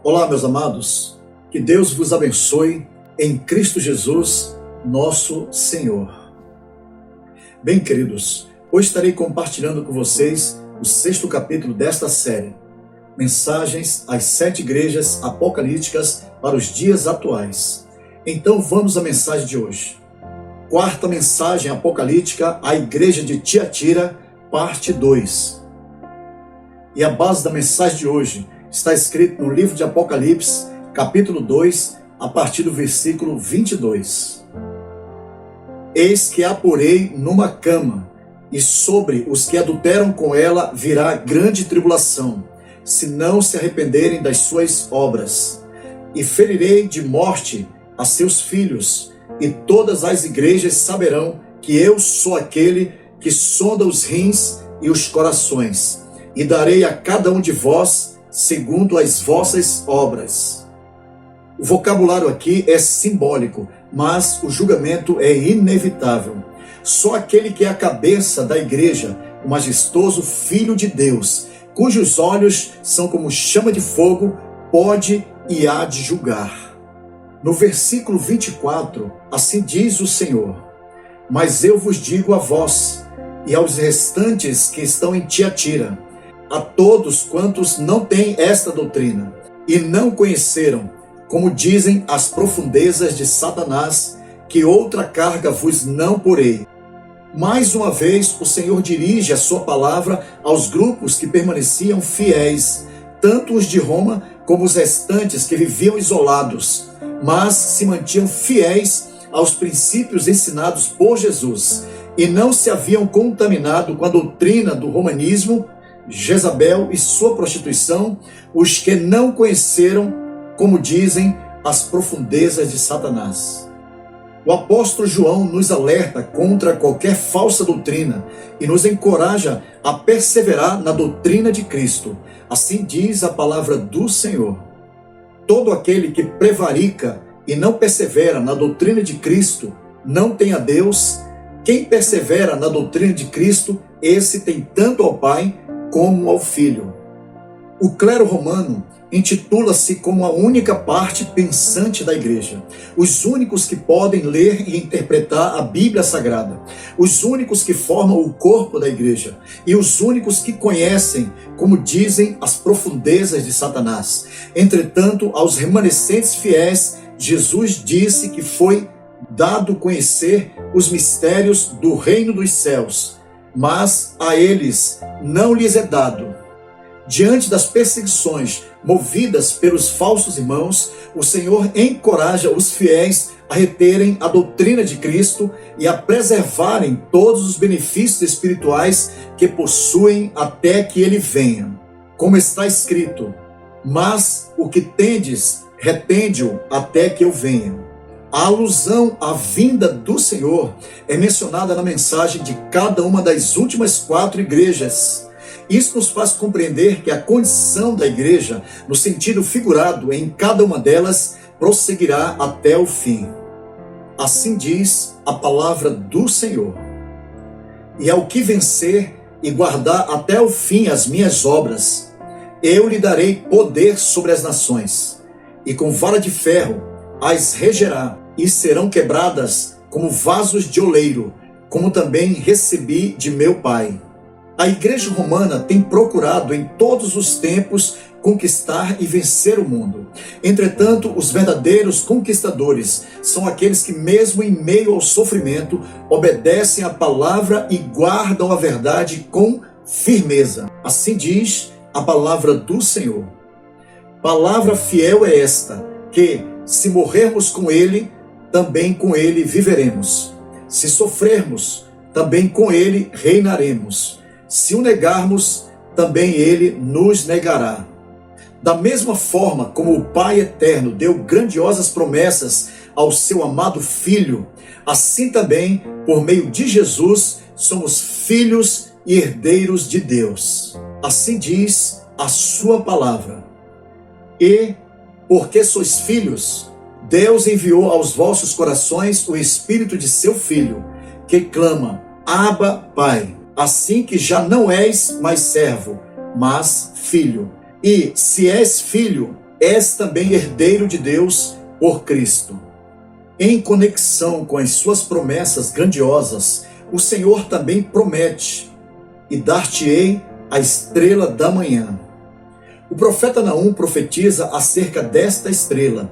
Olá, meus amados, que Deus vos abençoe em Cristo Jesus, nosso Senhor. Bem, queridos, hoje estarei compartilhando com vocês o 6º capítulo desta série, Mensagens às 7 Igrejas Apocalípticas para os Dias Atuais. Então vamos à mensagem de hoje. 4ª mensagem apocalíptica à Igreja de Tiatira, parte 2. E a base da mensagem de hoje está escrito no livro de Apocalipse, capítulo 2, a partir do versículo 22. Eis que a porei numa cama, e sobre os que adulteram com ela virá grande tribulação, se não se arrependerem das suas obras. E ferirei de morte a seus filhos, e todas as igrejas saberão que eu sou aquele que sonda os rins e os corações, e darei a cada um de vós segundo as vossas obras. O vocabulário aqui é simbólico, mas o julgamento é inevitável. Só aquele que é a cabeça da igreja, o majestoso Filho de Deus, cujos olhos são como chama de fogo, pode e há de julgar. No versículo 24, assim diz o Senhor: Mas eu vos digo a vós e aos restantes que estão em Tiatira, a todos quantos não têm esta doutrina e não conheceram, como dizem as profundezas de Satanás, que outra carga vos não porei. Mais uma vez o Senhor dirige a sua palavra aos grupos que permaneciam fiéis, tanto os de Roma como os restantes que viviam isolados, mas se mantinham fiéis aos princípios ensinados por Jesus e não se haviam contaminado com a doutrina do romanismo, Jezabel e sua prostituição, os que não conheceram, como dizem, as profundezas de Satanás. O apóstolo João nos alerta contra qualquer falsa doutrina e nos encoraja a perseverar na doutrina de Cristo. Assim diz a palavra do Senhor: todo aquele que prevarica e não persevera na doutrina de Cristo não tem a Deus. Quem persevera na doutrina de Cristo, esse tem tanto ao Pai como ao Filho. O clero romano intitula-se como a única parte pensante da igreja, os únicos que podem ler e interpretar a Bíblia Sagrada, os únicos que formam o corpo da igreja e os únicos que conhecem, como dizem, as profundezas de Satanás. Entretanto, aos remanescentes fiéis, Jesus disse que foi dado conhecer os mistérios do reino dos céus, mas a eles não lhes é dado. Diante das perseguições movidas pelos falsos irmãos, o Senhor encoraja os fiéis a reterem a doutrina de Cristo e a preservarem todos os benefícios espirituais que possuem até que Ele venha. Como está escrito: mas o que tendes, retende-o até que eu venha. A alusão à vinda do Senhor é mencionada na mensagem de cada uma das últimas 4 igrejas. Isso nos faz compreender que a condição da igreja, no sentido figurado em cada uma delas, prosseguirá até o fim. Assim diz a palavra do Senhor: e ao que vencer e guardar até o fim as minhas obras, eu lhe darei poder sobre as nações, e com vara de ferro as regerá, e serão quebradas como vasos de oleiro, como também recebi de meu Pai. A igreja romana tem procurado em todos os tempos conquistar e vencer o mundo. Entretanto, os verdadeiros conquistadores são aqueles que, mesmo em meio ao sofrimento, obedecem à palavra e guardam a verdade com firmeza. Assim diz a palavra do Senhor. Palavra fiel é esta, que, se morrermos com Ele, também com Ele viveremos. Se sofrermos, também com Ele reinaremos. Se o negarmos, também Ele nos negará. Da mesma forma como o Pai Eterno deu grandiosas promessas ao seu amado Filho, assim também, por meio de Jesus, somos filhos e herdeiros de Deus. Assim diz a sua palavra. E, porque sois filhos, Deus enviou aos vossos corações o Espírito de seu Filho, que clama: Abba, Pai. Assim que já não és mais servo, mas filho. E se és filho, és também herdeiro de Deus por Cristo. Em conexão com as suas promessas grandiosas, o Senhor também promete: e dar-te-ei a estrela da manhã. O profeta Naum profetiza acerca desta estrela.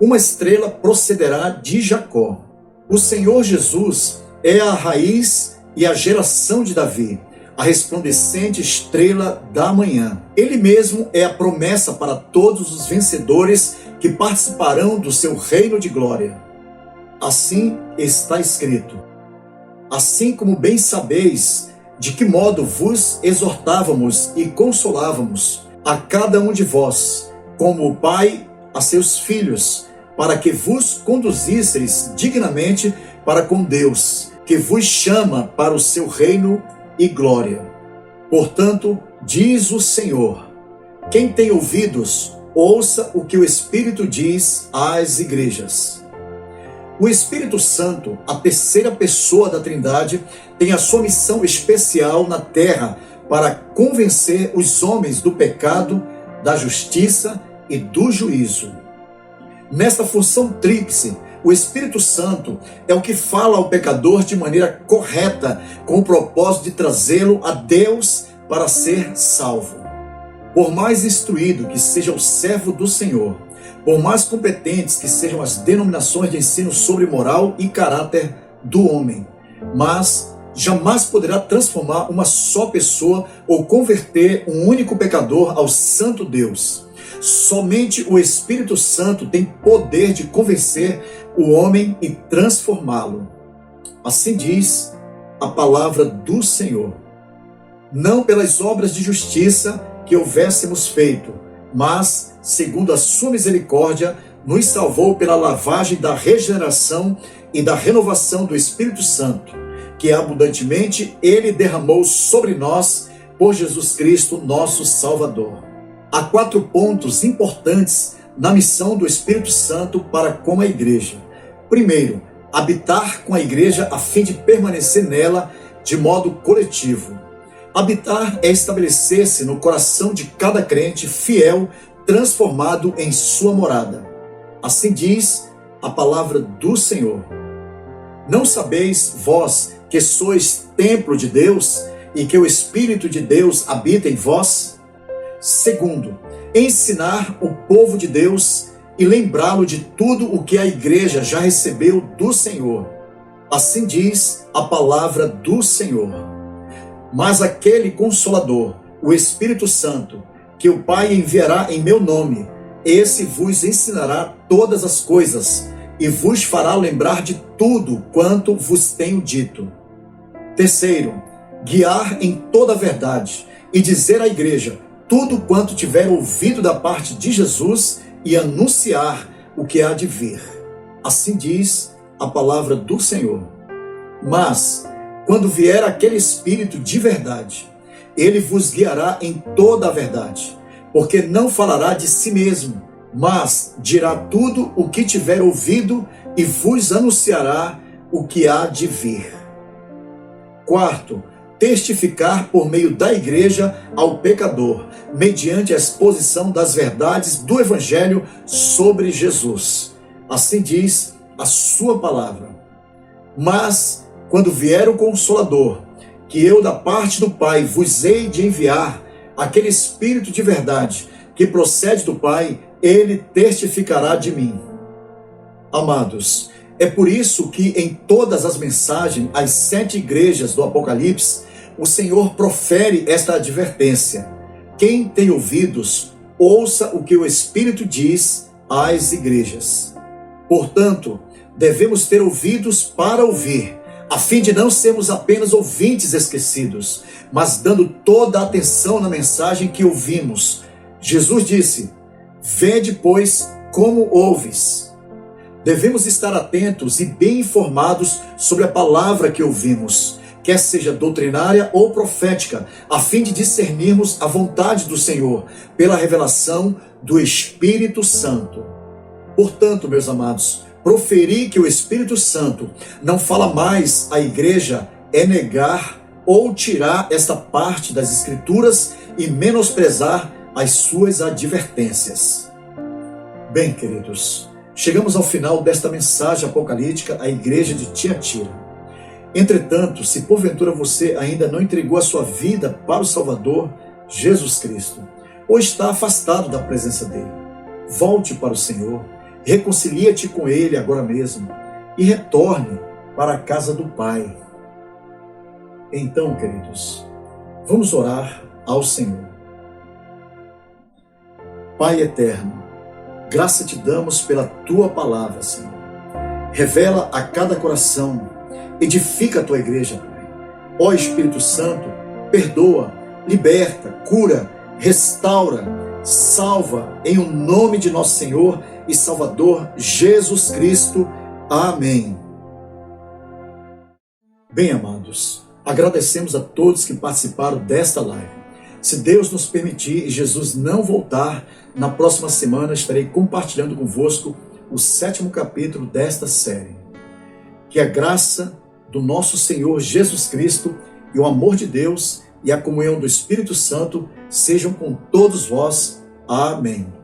Uma estrela procederá de Jacó. O Senhor Jesus é a raiz e a geração de Davi, a resplandecente estrela da manhã. Ele mesmo é a promessa para todos os vencedores que participarão do seu reino de glória. Assim está escrito: assim como bem sabeis de que modo vos exortávamos e consolávamos a cada um de vós, como o Pai a seus filhos, para que vos conduzisseis dignamente para com Deus, que vos chama para o seu reino e glória. Portanto, diz o Senhor: quem tem ouvidos, ouça o que o Espírito diz às igrejas. O Espírito Santo, a terceira pessoa da Trindade, tem a sua missão especial na terra para convencer os homens do pecado, da justiça e do juízo. Nesta função tríplice, o Espírito Santo é o que fala ao pecador de maneira correta, com o propósito de trazê-lo a Deus para ser salvo. Por mais instruído que seja o servo do Senhor, por mais competentes que sejam as denominações de ensino sobre moral e caráter do homem, mas jamais poderá transformar uma só pessoa ou converter um único pecador ao santo Deus. Somente o Espírito Santo tem poder de convencer o homem e transformá-lo. Assim diz a palavra do Senhor: não pelas obras de justiça que houvéssemos feito, mas, segundo a sua misericórdia, nos salvou pela lavagem da regeneração e da renovação do Espírito Santo, que abundantemente Ele derramou sobre nós por Jesus Cristo, nosso Salvador. Há 4 pontos importantes na missão do Espírito Santo para com a igreja. Primeiro, habitar com a igreja a fim de permanecer nela de modo coletivo. Habitar é estabelecer-se no coração de cada crente fiel, transformado em sua morada. Assim diz a palavra do Senhor: não sabeis vós que sois templo de Deus e que o Espírito de Deus habita em vós? Segundo, ensinar o povo de Deus e lembrá-lo de tudo o que a igreja já recebeu do Senhor. Assim diz a palavra do Senhor. Mas aquele Consolador, o Espírito Santo, que o Pai enviará em meu nome, esse vos ensinará todas as coisas e vos fará lembrar de tudo quanto vos tenho dito. Terceiro, guiar em toda a verdade e dizer à igreja tudo quanto tiver ouvido da parte de Jesus e anunciar o que há de vir. Assim diz a palavra do Senhor. Mas, quando vier aquele Espírito de verdade, ele vos guiará em toda a verdade, porque não falará de si mesmo, mas dirá tudo o que tiver ouvido e vos anunciará o que há de vir. Quarto, testificar por meio da igreja ao pecador, mediante a exposição das verdades do Evangelho sobre Jesus. Assim diz a sua palavra. Mas, quando vier o Consolador, que eu da parte do Pai vos hei de enviar, aquele Espírito de verdade, que procede do Pai, ele testificará de mim. Amados, é por isso que em todas as mensagens às 7 igrejas do Apocalipse, o Senhor profere esta advertência: quem tem ouvidos, ouça o que o Espírito diz às igrejas. Portanto, devemos ter ouvidos para ouvir, a fim de não sermos apenas ouvintes esquecidos, mas dando toda a atenção na mensagem que ouvimos. Jesus disse: vede, pois, como ouves. Devemos estar atentos e bem informados sobre a palavra que ouvimos, quer seja doutrinária ou profética, a fim de discernirmos a vontade do Senhor pela revelação do Espírito Santo. Portanto, meus amados, proferir que o Espírito Santo não fala mais à igreja é negar ou tirar esta parte das Escrituras e menosprezar as suas advertências. Bem, queridos, chegamos ao final desta mensagem apocalíptica à igreja de Tiatira. Entretanto, se porventura você ainda não entregou a sua vida para o Salvador, Jesus Cristo, ou está afastado da presença dele, volte para o Senhor, reconcilia-te com ele agora mesmo e retorne para a casa do Pai. Então, queridos, vamos orar ao Senhor. Pai eterno, graça te damos pela tua palavra, Senhor. Revela a cada coração, edifica a tua igreja, Pai. Ó Espírito Santo, perdoa, liberta, cura, restaura, salva, em o nome de nosso Senhor e Salvador Jesus Cristo. Amém. Bem, amados, agradecemos a todos que participaram desta live. Se Deus nos permitir e Jesus não voltar, na próxima semana estarei compartilhando convosco o 7º capítulo desta série. Que a graça do nosso Senhor Jesus Cristo e o amor de Deus e a comunhão do Espírito Santo sejam com todos vós. Amém.